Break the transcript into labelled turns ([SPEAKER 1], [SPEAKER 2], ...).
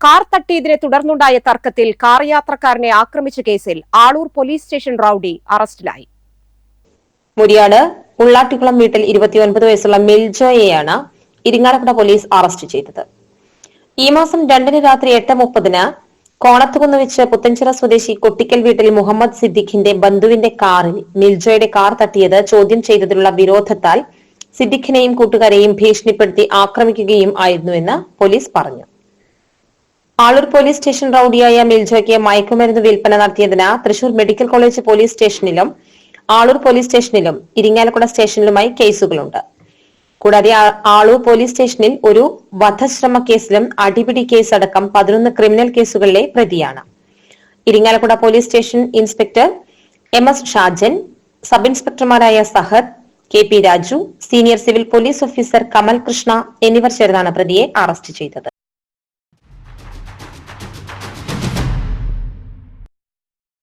[SPEAKER 1] Car തട്ടിയതിനെ തുടർന്നുണ്ടായ തർക്കത്തിൽ car യാത്രക്കാരനെ ആക്രമിച്ച കേസിൽ ആളൂർ പോലീസ് സ്റ്റേഷൻ റൌഡി അറസ്റ്റിലായി.
[SPEAKER 2] മുരിയാട് ഉള്ളാട്ടിക്കുളം വീട്ടിൽ 29 വയസ്സുള്ള മിൽജോയെയാണ് ഇരിങ്ങാലക്കുട പോലീസ് അറസ്റ്റ് ചെയ്തത്. ഈ മാസം 2 രാത്രി 8:30 കോണത്തുകുന്ന് വെച്ച് പുത്തൻചിറ സ്വദേശി കൊട്ടിക്കൽ വീട്ടിൽ മുഹമ്മദ് സിദ്ദിഖിന്റെ ബന്ധുവിന്റെ കാറിൽ മിൽജോയുടെ കാർ തട്ടിയത് ചോദ്യം ചെയ്തതിലുള്ള വിരോധത്താൽ സിദ്ദിഖിനെയും കൂട്ടുകാരെയും ഭീഷണിപ്പെടുത്തി ആക്രമിക്കുകയും ആയിരുന്നുവെന്ന് പോലീസ് പറഞ്ഞു. ആളൂർ പോലീസ് സ്റ്റേഷൻ റൌഡിയായ മിൽജോയ്ക്ക് മയക്കുമരുന്ന് വിൽപ്പന നടത്തിയതിന് തൃശൂർ മെഡിക്കൽ കോളേജ് പോലീസ് സ്റ്റേഷനിലും ആളൂർ പോലീസ് സ്റ്റേഷനിലും ഇരിങ്ങാലക്കുട സ്റ്റേഷനിലുമായി കേസുകളുണ്ട്. കൂടാതെ ആളൂർ പോലീസ് സ്റ്റേഷനിൽ ഒരു വധശ്രമ കേസിലും അടിപിടി കേസടക്കം 11 ക്രിമിനൽ കേസുകളിലെ പ്രതിയാണ്. Irinjalakuda police station inspector MS Shajan, sub ഇൻസ്പെക്ടർമാരായ Sahad, KP Raju, senior civil police officer Kamal Krishna എന്നിവർ ചേർന്നാണ് പ്രതിയെ അറസ്റ്റ് ചെയ്തത്.